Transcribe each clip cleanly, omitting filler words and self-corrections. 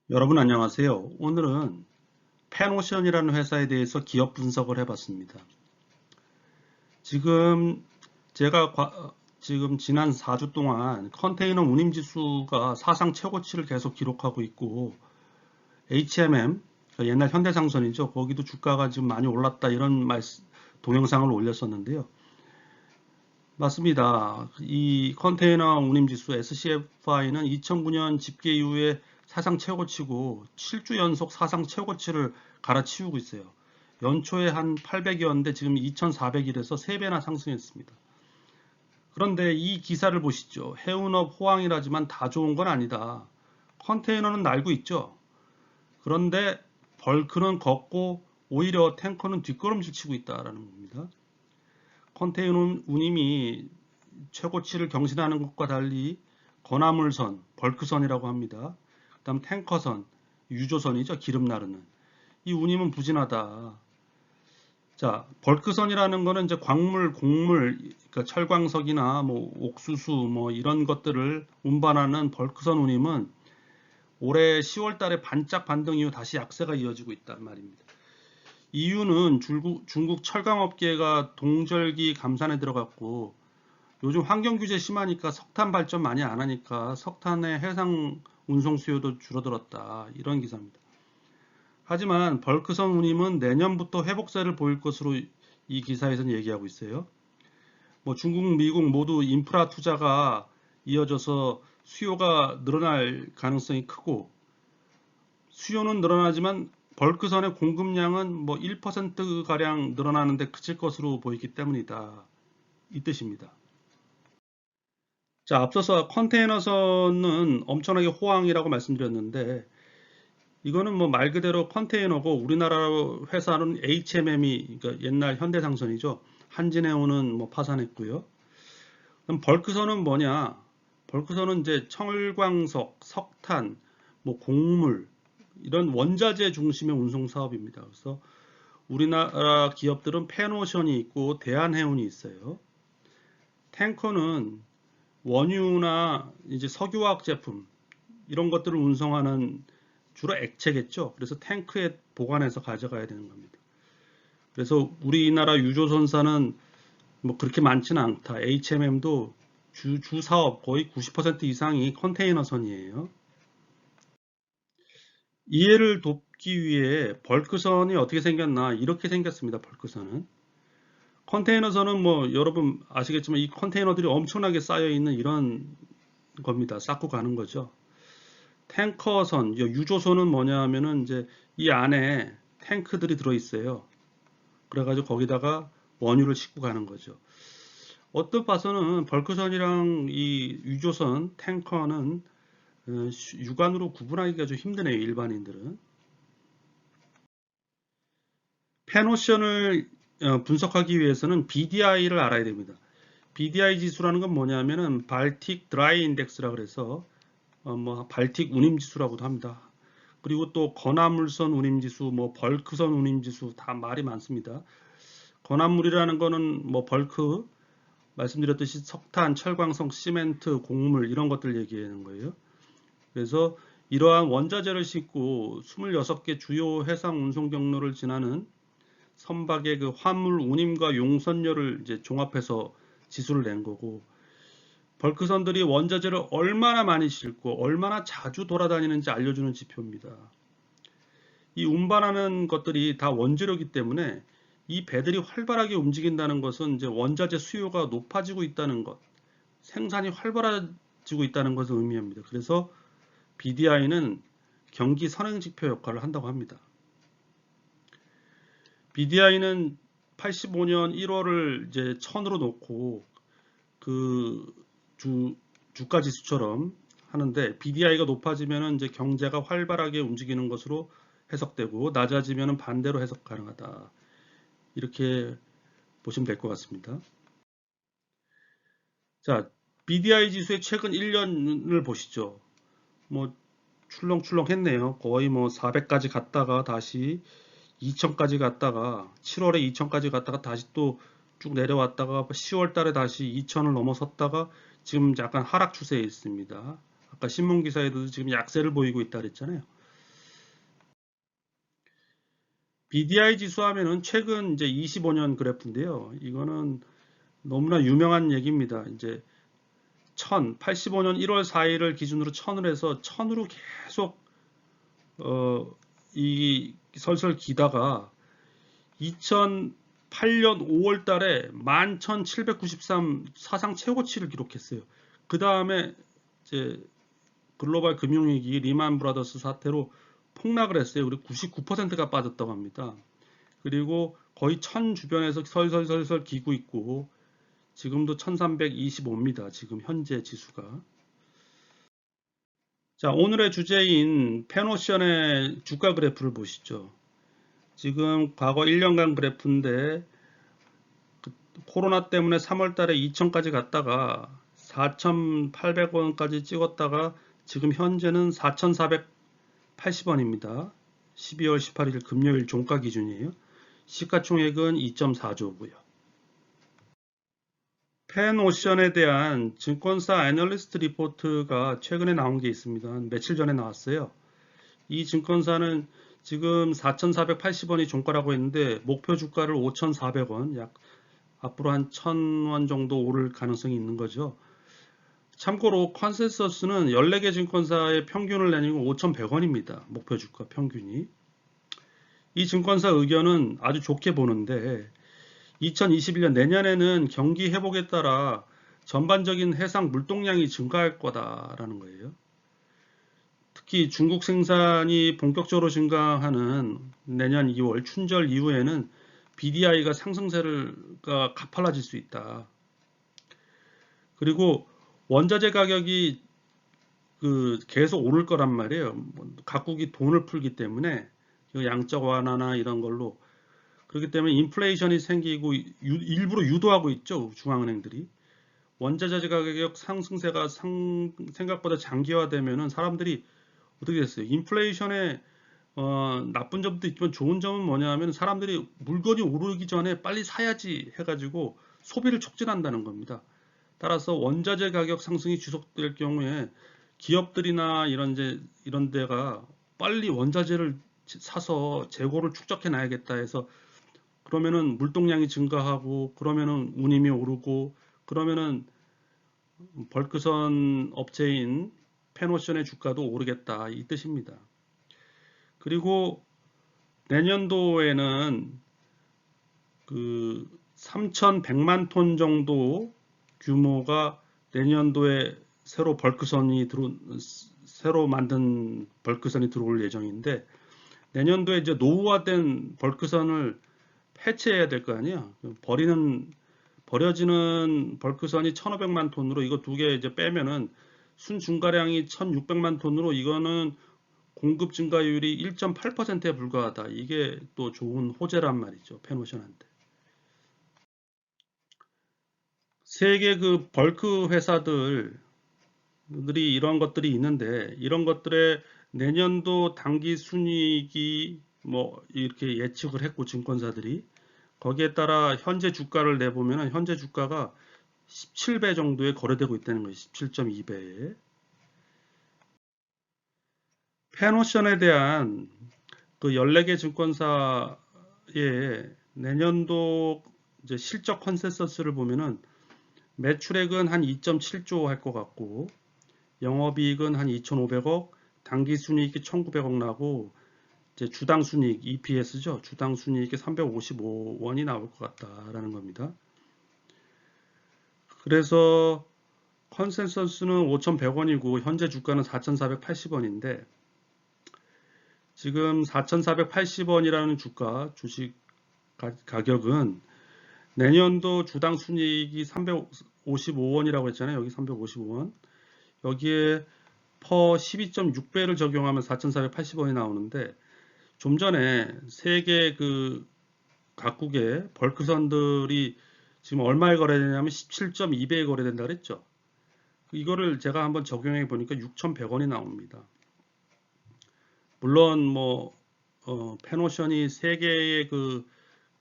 여러분 안녕하세요. 오늘은 펜오션이라는 회사에 대해서 기업 분석을 해봤습니다. 지금 제가 지금 지난 4주 동안 컨테이너 운임 지수가 사상 최고치를 계속 기록하고 있고 HMM, 그러니까 옛날 현대상선이죠. 거기도 주가가 지금 많이 올랐다 이런 동영상을 올렸었는데요. 맞습니다. 이 컨테이너 운임 지수 SCFI는 2009년 집계 이후에 사상 최고치고 7주 연속 사상 최고치를 갈아치우고 있어요. 연초에 한 800이었는데 지금 2400이라서 3배나 상승했습니다. 그런데 이 기사를 보시죠. 해운업 호황이라지만 다 좋은 건 아니다. 컨테이너는 날고 있죠. 그런데 벌크는 걷고 오히려 탱커는 뒷걸음질 치고 있다라는 겁니다. 컨테이너 운임이 최고치를 경신하는 것과 달리 건화물선, 벌크선이라고 합니다. 그 다음 탱커선, 유조선이죠. 기름 나르는. 이 운임은 부진하다. 자, 벌크선이라는 거는 이제 광물, 곡물, 그러니까 철광석이나 뭐 옥수수 뭐 이런 것들을 운반하는 벌크선 운임은 올해 10월 달에 반짝 반등 이후 다시 약세가 이어지고 있단 말입니다. 이유는 중국 철강업계가 동절기 감산에 들어갔고 요즘 환경 규제 심하니까 석탄 발전 많이 안 하니까 석탄의 해상 운송 수요도 줄어들었다. 이런 기사입니다. 하지만 벌크선 운임은 내년부터 회복세를 보일 것으로 이 기사에서는 얘기하고 있어요. 뭐 중국, 미국 모두 인프라 투자가 이어져서 수요가 늘어날 가능성이 크고 수요는 늘어나지만 벌크선의 공급량은 뭐 1%가량 늘어나는데 그칠 것으로 보이기 때문이다. 이 뜻입니다. 자, 앞서서 컨테이너선은 엄청나게 호황이라고 말씀드렸는데 이거는 뭐 말 그대로 컨테이너고 우리나라 회사는 HMM이 그러니까 옛날 현대상선이죠. 한진해운은 뭐 파산했고요. 그럼 벌크선은 뭐냐? 벌크선은 이제 청을광석, 석탄, 뭐 곡물 이런 원자재 중심의 운송 사업입니다. 그래서 우리나라 기업들은 펜오션이 있고 대한해운이 있어요. 탱커는 원유나 이제 석유화학 제품 이런 것들을 운송하는 주로 액체겠죠. 그래서 탱크에 보관해서 가져가야 되는 겁니다. 그래서 우리나라 유조선사는 뭐 그렇게 많지는 않다. HMM도 주 사업 거의 90% 이상이 컨테이너선이에요. 이해를 돕기 위해 벌크선이 어떻게 생겼나 이렇게 생겼습니다. 벌크선은 컨테이너선은 뭐 여러분 아시겠지만 이 컨테이너들이 엄청나게 쌓여 있는 이런 겁니다. 쌓고 가는 거죠. 탱커선, 유조선은 뭐냐 하면은 이제 이 안에 탱크들이 들어있어요. 그래가지고 거기다가 원유를 싣고 가는 거죠. 어떤 봐서는 벌크선이랑 이 유조선, 탱커는 육안으로 구분하기가 좀 힘드네요. 일반인들은. 펜오션을 분석하기 위해서는 BDI를 알아야 됩니다. BDI 지수라는 건 뭐냐면은 발틱 드라이 인덱스라 그래서 뭐 발틱 운임 지수라고도 합니다. 그리고 또 건화물선 운임 지수, 뭐 벌크선 운임 지수 다 말이 많습니다. 건화물이라는 거는 뭐 벌크 말씀드렸듯이 석탄, 철광석, 시멘트, 곡물 이런 것들 얘기하는 거예요. 그래서 이러한 원자재를 싣고 26개 주요 해상 운송 경로를 지나는 선박의 그 화물 운임과 용선료를 이제 종합해서 지수를 낸 거고 벌크선들이 원자재를 얼마나 많이 싣고 얼마나 자주 돌아다니는지 알려주는 지표입니다. 이 운반하는 것들이 다 원재료이기 때문에 이 배들이 활발하게 움직인다는 것은 이제 원자재 수요가 높아지고 있다는 것, 생산이 활발해지고 있다는 것을 의미합니다. 그래서 BDI는 경기 선행지표 역할을 한다고 합니다. BDI는 85년 1월을 이제 1000으로 놓고 그 주가 지수처럼 하는데 BDI가 높아지면 이제 경제가 활발하게 움직이는 것으로 해석되고 낮아지면 반대로 해석 가능하다. 이렇게 보시면 될 것 같습니다. 자, BDI 지수의 최근 1년을 보시죠. 뭐 출렁출렁 했네요. 거의 뭐 400까지 갔다가 다시 2000까지 갔다가 7월에 2000까지 갔다가 다시 또 쭉 내려왔다가 10월 달에 다시 2000을 넘어섰다가 지금 약간 하락 추세에 있습니다. 아까 신문 기사에도 지금 약세를 보이고 있다 그랬잖아요. BDI 지수 하면은 최근 이제 25년 그래프인데요. 이거는 너무나 유명한 얘기입니다. 이제 85년 1월 4일을 기준으로 1000을 해서 1000으로 계속 이 설설 기다가 2008년 5월 달에 11,793 사상 최고치를 기록했어요. 그 다음에 이제 글로벌 금융위기 리만 브라더스 사태로 폭락을 했어요. 그리고 99%가 빠졌다고 합니다. 그리고 거의 1000 주변에서 설설설설 기고 있고 지금도 1325입니다. 지금 현재 지수가. 자, 오늘의 주제인 페노션의 주가 그래프를 보시죠. 지금 과거 1년간 그래프인데 코로나 때문에 3월 달에 2,000까지 갔다가 4,800원까지 찍었다가 지금 현재는 4,480원입니다. 12월 18일 금요일 종가 기준이에요. 시가총액은 2.4조고요. 펜오션에 대한 증권사 애널리스트 리포트가 최근에 나온 게 있습니다. 며칠 전에 나왔어요. 이 증권사는 지금 4,480원이 종가라고 했는데 목표 주가를 5,400원, 약 앞으로 한 1,000원 정도 오를 가능성이 있는 거죠. 참고로 컨센서스는 14개 증권사의 평균을 내니고 5,100원입니다. 목표 주가 평균이. 이 증권사 의견은 아주 좋게 보는데 2021년 내년에는 경기 회복에 따라 전반적인 해상 물동량이 증가할 거다라는 거예요. 특히 중국 생산이 본격적으로 증가하는 내년 2월 춘절 이후에는 BDI가 상승세가 가팔라질 수 있다. 그리고 원자재 가격이 계속 오를 거란 말이에요. 각국이 돈을 풀기 때문에 양적 완화나 이런 걸로 그렇기 때문에 인플레이션이 생기고 일부러 유도하고 있죠. 중앙은행들이. 원자재 가격 상승세가 생각보다 장기화되면은 사람들이 어떻게 됐어요? 인플레이션에 나쁜 점도 있지만 좋은 점은 뭐냐면 사람들이 물건이 오르기 전에 빨리 사야지 해가지고 소비를 촉진한다는 겁니다. 따라서 원자재 가격 상승이 지속될 경우에 기업들이나 이런 데가 빨리 원자재를 사서 재고를 축적해 놔야겠다 해서 그러면은 물동량이 증가하고 그러면은 운임이 오르고 그러면은 벌크선 업체인 펜오션의 주가도 오르겠다 이 뜻입니다. 그리고 내년도에는 3,100만 톤 정도 규모가 내년도에 새로 만든 벌크선이 들어올 예정인데 내년도에 이제 노후화된 벌크선을 폐체해야 될 거 아니에요. 버려지는 벌크선이 1,500만 톤으로 이거 두 개 이제 빼면은 순중가량이 1,600만 톤으로 이거는 공급 증가율이 1.8%에 불과하다. 이게 또 좋은 호재란 말이죠. 펜오션한테. 세계 벌크 회사들이 이런 것들이 있는데 이런 것들의 내년도 당기 순이익이 뭐 이렇게 예측을 했고 증권사들이 거기에 따라 현재 주가를 내보면 현재 주가가 17배 정도에 거래되고 있다는 거예요. 17.2배에. 펜오션에 대한 14개 증권사의 내년도 이제 실적 컨센서스를 보면은 매출액은 한 2.7조 할 것 같고 영업이익은 한 2,500억, 당기순이익이 1,900억 나고 이제 주당 순이익 EPS죠. 주당 순이익이 355원이 나올 것 같다라는 겁니다. 그래서 컨센서스는 5,100원이고 현재 주가는 4,480원인데 지금 4,480원이라는 주가 주식 가격은 내년도 주당 순이익이 355원이라고 했잖아요. 여기 355원. 여기에 퍼 12.6배를 적용하면 4,480원이 나오는데 좀 전에 세계 각국의 벌크선들이 지금 얼마에 거래되냐면 17.2배에 거래된다 그랬죠. 이거를 제가 한번 적용해 보니까 6,100원이 나옵니다. 물론 펜오션이 세계의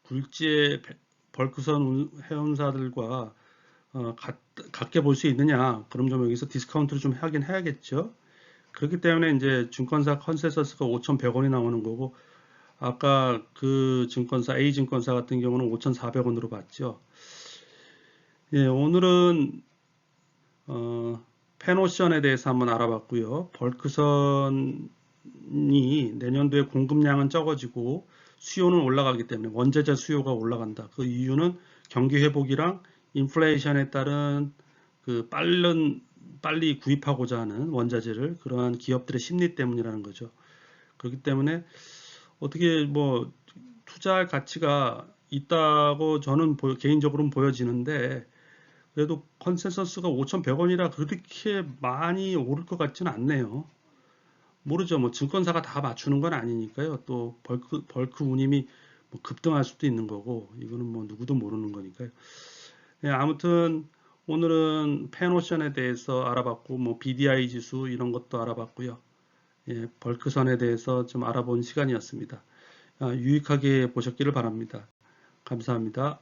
굴지의 벌크선 회원사들과 같게 볼 수 있느냐? 그럼 좀 여기서 디스카운트를 좀 하긴 해야겠죠. 그렇기 때문에 이제 증권사 컨센서스가 5,100원이 나오는 거고 아까 그 증권사 A 증권사 같은 경우는 5,400원으로 봤죠. 예, 오늘은 페노션에 대해서 한번 알아봤고요. 벌크선이 내년도에 공급량은 적어지고 수요는 올라가기 때문에 원자재 수요가 올라간다. 그 이유는 경기 회복이랑 인플레이션에 따른 그 빨리 구입하고자 하는 원자재를 그러한 기업들의 심리 때문이라는 거죠. 그렇기 때문에 어떻게 뭐 투자할 가치가 있다고 저는 개인적으로는 보여지는데 그래도 컨센서스가 5,100원이라 그렇게 많이 오를 것 같지는 않네요. 모르죠. 뭐 증권사가 다 맞추는 건 아니니까요. 또 벌크 운임이 뭐 급등할 수도 있는 거고 이거는 뭐 누구도 모르는 거니까요. 네, 아무튼 오늘은 펜오션에 대해서 알아봤고 뭐 BDI 지수 이런 것도 알아봤고요. 예, 벌크선에 대해서 좀 알아본 시간이었습니다. 유익하게 보셨기를 바랍니다. 감사합니다.